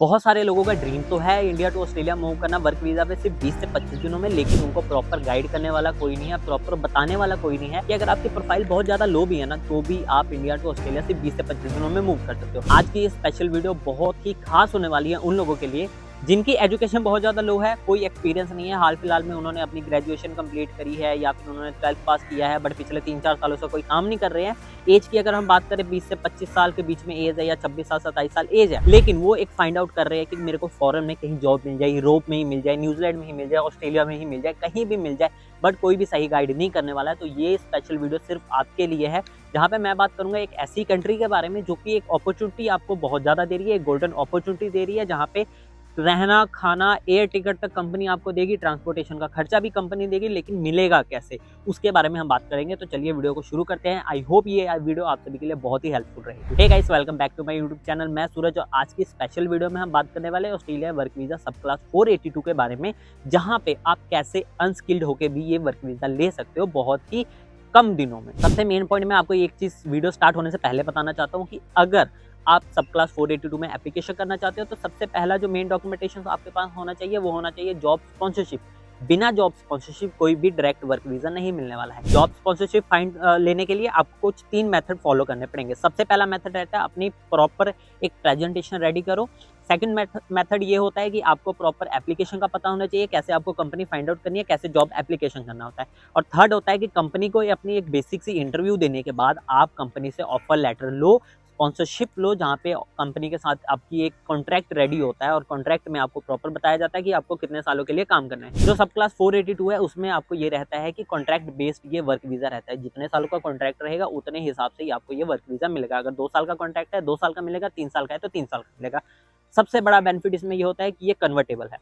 बहुत सारे लोगों का ड्रीम तो है इंडिया टू ऑस्ट्रेलिया मूव करना वर्क वीज़ा पे सिर्फ 20 से 25 दिनों में, लेकिन उनको प्रॉपर गाइड करने वाला कोई नहीं है, प्रॉपर बताने वाला कोई नहीं है कि अगर आपकी प्रोफाइल बहुत ज़्यादा लो भी है ना, तो भी आप इंडिया टू ऑस्ट्रेलिया सिर्फ 20 से 25 दिनों में मूव कर सकते हो। आज की ये स्पेशल वीडियो बहुत ही खास होने वाली है उन लोगों के लिए जिनकी एजुकेशन बहुत ज़्यादा लो है, कोई एक्सपीरियंस नहीं है, हाल फिलहाल में उन्होंने अपनी ग्रेजुएशन कंप्लीट करी है या फिर उन्होंने 12th पास किया है, बट पिछले 3-4 सालों से कोई काम नहीं कर रहे हैं। एज की अगर हम बात करें 20 से 25 साल के बीच में एज है या 26 साल 27 साल एज है, लेकिन वो एक फाइंड आउट कर रहे हैं कि मेरे को फॉरेन में कहीं जॉब मिल जाए, यूरोप में ही मिल जाए, न्यूजीलैंड में ही मिल जाए, ऑस्ट्रेलिया में ही मिल जाए, कहीं भी मिल जाए, बट कोई भी सही गाइड नहीं करने वाला है। तो ये स्पेशल वीडियो सिर्फ आपके लिए है, जहाँ पे मैं बात करूंगा एक ऐसी कंट्री के बारे में जो कि एक अपॉर्चुनिटी आपको बहुत ज़्यादा दे रही है, एक गोल्डन अपॉर्चुनिटी दे रही है, जहाँ पे रहना, खाना, एयर टिकट तक कंपनी आपको देगी, ट्रांसपोर्टेशन का खर्चा भी कंपनी देगी, लेकिन मिलेगा कैसे, उसके बारे में हम बात करेंगे। तो चलिए वीडियो को शुरू करते हैं। आई होप ये वीडियो आप सभी के लिए बहुत ही हेल्पफुल रहेगी। Hey guys, welcome back to my YouTube channel. मैं सूरज और आज की स्पेशल वीडियो में हम बात करने वाले हैं ऑस्ट्रेलिया वर्क वीजा सब क्लास 482 के बारे में, जहाँ पे आप कैसे अनस्किल्ड होकर भी ये वर्क वीजा ले सकते हो बहुत ही कम दिनों में। सबसे मेन पॉइंट मैं आपको एक चीज वीडियो स्टार्ट होने से पहले बताना चाहता हूँ कि अगर आप सब क्लास 482 में एप्लीकेशन करना चाहते हो तो सबसे पहला जो मेन डॉक्यूमेंटेशन आपके पास होना चाहिए वो होना चाहिए जॉब स्पॉन्सरशिप। बिना जॉब स्पॉन्सरशिप कोई भी डायरेक्ट वर्क वीजा नहीं मिलने वाला है। जॉब स्पॉन्सरशिप फाइंड लेने के लिए आपको कुछ 3 मेथड फॉलो करने पड़ेंगे। सबसे पहला मेथड रहता है अपनी प्रॉपर एक प्रेजेंटेशन रेडी करो। सेकंड मेथड ये होता है कि आपको प्रॉपर एप्लीकेशन का पता होना चाहिए, कैसे आपको कंपनी फाइंड आउट करनी है, कैसे जॉब एप्लीकेशन करना होता है। और थर्ड होता है कि कंपनी को अपनी एक बेसिक सी इंटरव्यू देने के बाद आप कंपनी से ऑफर लेटर लो, स्पॉन्सरशिप लो, जहाँ पे कंपनी के साथ आपकी एक कॉन्ट्रैक्ट रेडी होता है और कॉन्ट्रैक्ट में आपको प्रॉपर बताया जाता है कि आपको कितने सालों के लिए काम करना है। जो सब क्लास 482 है उसमें आपको ये रहता है कि कॉन्ट्रैक्ट बेस्ड ये वर्क वीजा रहता है। जितने सालों का कॉन्ट्रैक्ट रहेगा उतने हिसाब से ही आपको ये वर्क वीजा मिलेगा। अगर 2 साल का कॉन्ट्रैक्ट है 2 साल का मिलेगा, 3 साल का है तो 3 साल का मिलेगा। सबसे बड़ा बेनिफिट इसमें ये होता है कि ये कन्वर्टेबल है,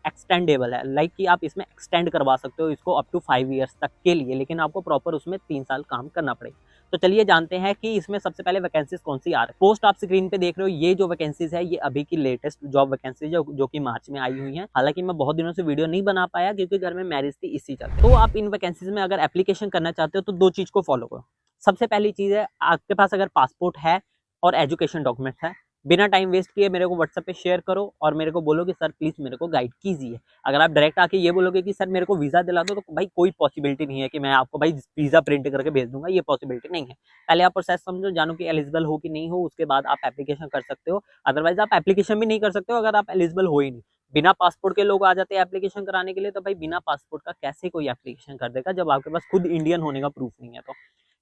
एक्सटेंडेबल है, लाइक कि आप इसमें एक्सटेंड करवा सकते हो इसको अप टू 5 ईयर्स तक के लिए, लेकिन आपको प्रॉपर उसमें 3 साल काम करना पड़ेगा। तो चलिए जानते हैं कि इसमें सबसे पहले वैकेंसीज कौन सी आ रही है। पोस्ट आप स्क्रीन पे देख रहे हो, ये जो वैकेंसीज है ये अभी की लेटेस्ट जॉब वैकेंसीज जो कि मार्च में आई हुई है। हालांकि मैं बहुत दिनों से वीडियो नहीं बना पाया क्योंकि घर में मैरिज थी, इसी चलते। तो आप इन वैकेंसीज में अगर एप्लीकेशन करना चाहते हो तो 2 चीज को फॉलो करो। सबसे पहली चीज है आपके पास अगर पासपोर्ट है और एजुकेशन डॉक्यूमेंट है, बिना टाइम वेस्ट किए मेरे को व्हाट्सएप पे शेयर करो और मेरे को बोलो कि सर प्लीज मेरे को गाइड कीजिए। अगर आप डायरेक्ट आके ये बोलोगे कि सर मेरे को वीजा दिला दो, तो भाई कोई पॉसिबिलिटी नहीं है कि मैं आपको भाई वीजा प्रिंट करके भेज दूंगा, ये पॉसिबिलिटी नहीं है। पहले आप प्रोसेस समझो, जानो कि एलिजिबल हो कि नहीं हो, उसके बाद आप एप्लीकेशन कर सकते हो। अदरवाइज आप एप्लीकेशन भी नहीं कर सकते हो अगर आप एलिजिबल हो ही नहीं। बिना पासपोर्ट के लोग आ जाते हैं एप्लीकेशन कराने के लिए, तो भाई बिना पासपोर्ट का कैसे कोई एप्लीकेशन कर देगा जब आपके पास खुद इंडियन होने का प्रूफ नहीं है। तो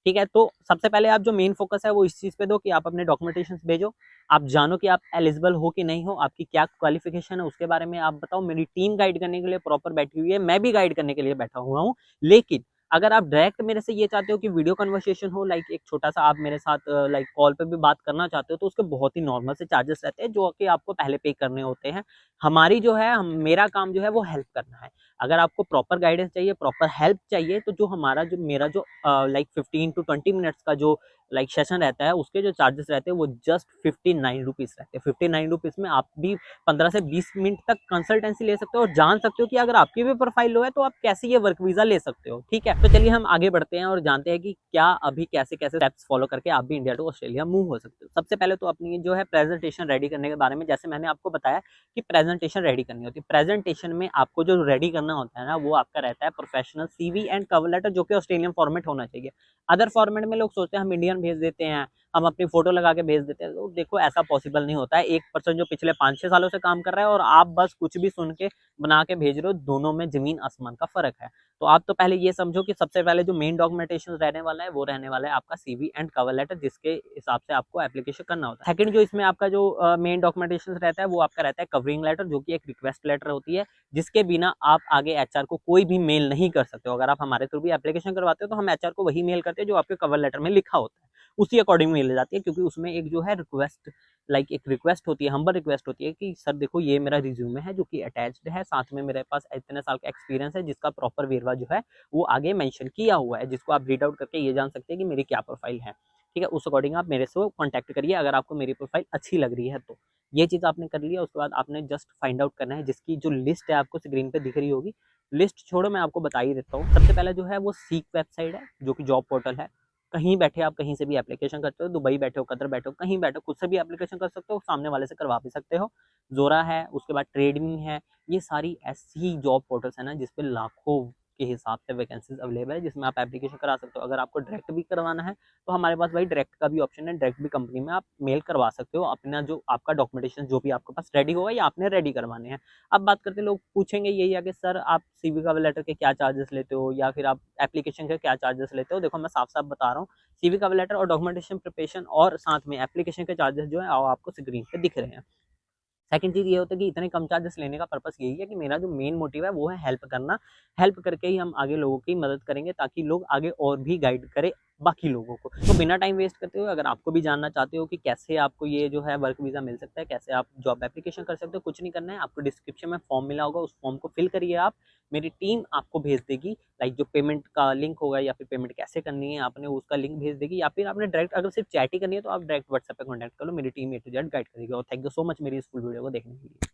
ठीक है, तो सबसे पहले आप जो मेन फोकस है वो इस चीज पे दो कि आप अपने डॉक्यूमेंटेशन भेजो, आप जानो कि आप एलिजिबल हो कि नहीं हो, आपकी क्या क्वालिफिकेशन है उसके बारे में आप बताओ। मेरी टीम गाइड करने के लिए प्रॉपर बैठी हुई है, मैं भी गाइड करने के लिए बैठा हुआ हूँ। लेकिन अगर आप डायरेक्ट मेरे से ये चाहते हो कि वीडियो कन्वर्सेशन हो, लाइक एक छोटा सा आप मेरे साथ लाइक कॉल पे भी बात करना चाहते हो, तो उसके बहुत ही नॉर्मल से चार्जेस रहते हैं जो कि आपको पहले पे करने होते हैं। हमारी जो है मेरा काम जो है वो हेल्प करना है। अगर आपको प्रॉपर गाइडेंस चाहिए, प्रॉपर हेल्प चाहिए, तो जो हमारा जो मेरा जो लाइक 15 टू 20 मिनट्स का जो लाइक सेशन रहता है उसके जो चार्जेस रहते हैं वो जस्ट 59 रुपीज़ रहते हैं। 59 रुपीज़ में आप भी 15 से 20 मिनट तक कंसल्टेंसी ले सकते हो और जान सकते हो कि अगर आपकी भी प्रोफाइल लो है तो आप कैसे ये वर्क वीजा ले सकते हो। ठीक है, तो चलिए हम आगे बढ़ते हैं और जानते हैं कि क्या अभी कैसे कैसे स्टेप्स फॉलो करके आप भी इंडिया टू ऑस्ट्रेलिया मूव हो सकते हो। सबसे पहले तो अपनी जो है प्रेजेंटेशन रेडी करने के बारे में, जैसे मैंने आपको बताया कि प्रेजेंटेशन रेडी करनी होती है। प्रेजेंटेशन में आपको जो रेडी करना होता है ना, वो आपका रहता है professional CV and cover letter, जो कि ऑस्ट्रेलियन फॉर्मेट होना चाहिए। अदर फॉर्मेट में लोग सोचते हैं हम इंडियन भेज देते हैं, हम अपनी फोटो लगा के भेज देते हैं, तो देखो ऐसा पॉसिबल नहीं होता है। एक पर्सन जो पिछले 5-6 सालों से काम कर रहा है और आप बस कुछ भी सुन के बना के भेज रहे हो, दोनों में जमीन आसमान का फर्क है। तो आप तो पहले ये समझो कि सबसे पहले जो मेन डॉक्यूमेंटेशन रहने वाला है वो रहने वाला है आपका सीवी एंड कवर लेटर, जिसके हिसाब से आपको एप्लीकेशन करना होता है। सेकंड जो इसमें आपका जो मेन डॉक्यूमेंटेशन रहता है वो आपका रहता है कवरिंग लेटर, जो कि एक रिक्वेस्ट लेटर होती है, जिसके बिना आप आगे एचआर को कोई भी मेल नहीं कर सकते हो। अगर आप हमारे थ्रू भी एप्लीकेशन करवाते हो तो हम एचआर को वही मेल करते हैं जो आपके कवर लेटर में लिखा होता है, उसी अकॉर्डिंग मेल जाती है। क्योंकि उसमें एक जो है रिक्वेस्ट, लाइक एक रिक्वेस्ट होती है, हम्बल रिक्वेस्ट होती है कि सर देखो ये मेरा रिज्यूमे है जो कि अटैच्ड है, साथ में मेरे पास इतने साल का एक्सपीरियंस है जिसका प्रॉपर वेरवा जो है वो आगे मेंशन किया हुआ है, जिसको आप रीड आउट करके ये जान सकते हैं कि मेरी क्या प्रोफाइल है। ठीक है, उस अकॉर्डिंग आप मेरे से कॉन्टैक्ट करिए अगर आपको मेरी प्रोफाइल अच्छी लग रही है तो। ये चीज़ आपने कर लिया, उसके बाद आपने जस्ट फाइंड आउट करना है, जिसकी जो लिस्ट है आपको स्क्रीन पे दिख रही होगी। लिस्ट छोड़ो, मैं आपको बता ही देता हूँ। सबसे पहले जो है वो सीक वेबसाइट है जो कि जॉब पोर्टल है। कहीं बैठे आप कहीं से भी एप्लीकेशन करते हो, दुबई बैठे हो, कतर बैठे हो, कहीं बैठे हो, खुद से भी एप्लीकेशन कर सकते हो, सामने वाले से करवा भी सकते हो। ज़ोरा है, उसके बाद ट्रेडमी है, ये सारी ऐसी जॉब पोर्टल्स हैं ना जिस पे लाखों के हिसाब से वैकेंसीज अवेलेबल है, जिसमें आप एप्लीकेशन करा सकते हो। अगर आपको डायरेक्ट भी करवाना है तो हमारे पास भाई डायरेक्ट का भी ऑप्शन है, डायरेक्ट भी कंपनी में आप मेल करवा सकते हो अपना जो आपका डॉक्यूमेंटेशन जो भी आपके पास रेडी होगा या आपने रेडी करवाने हैं। अब बात करते हैं, लोग पूछेंगे यही है कि सर आप सीवी कवर लेटर के क्या चार्जेस लेते हो या फिर आप एप्लीकेशन के क्या चार्जेस लेते हो। देखो मैं साफ साफ बता रहा हूँ, सीवी कवर लेटर और डॉक्यूमेंटेशन प्रिपरेशन और साथ में एप्लीकेशन के चार्जेस जो है आपको स्क्रीन पे दिख रहे हैं। सेकंड चीज़ ये होता है कि इतने कम चार्जेस लेने का पर्पस यही है कि मेरा जो मेन मोटिव है वो है हेल्प करना। हेल्प करके ही हम आगे लोगों की मदद करेंगे ताकि लोग आगे और भी गाइड करें बाकी लोगों को। तो बिना टाइम वेस्ट करते हुए अगर आपको भी जानना चाहते हो कि कैसे आपको ये जो है वर्क वीज़ा मिल सकता है, कैसे आप जॉब एप्लीकेशन कर सकते हो, कुछ नहीं करना है, आपको डिस्क्रिप्शन में फॉर्म मिला होगा, उस फॉर्म को फिल करिए आप, मेरी टीम आपको भेज देगी। लाइक जो पेमेंट का लिंक होगा या फिर पेमेंट कैसे करनी है आपने उसका लिंक भेज देगी, या फिर आपने डायरेक्ट अगर सिर्फ चैट ही करनी है तो आप डायरेक्ट व्हाट्सएप पे कॉन्टैक्ट कर लो, मेरी team A to Z guide करेगी। और थैंक यू सो मच मेरी इस फुल वीडियो को देखने के लिए।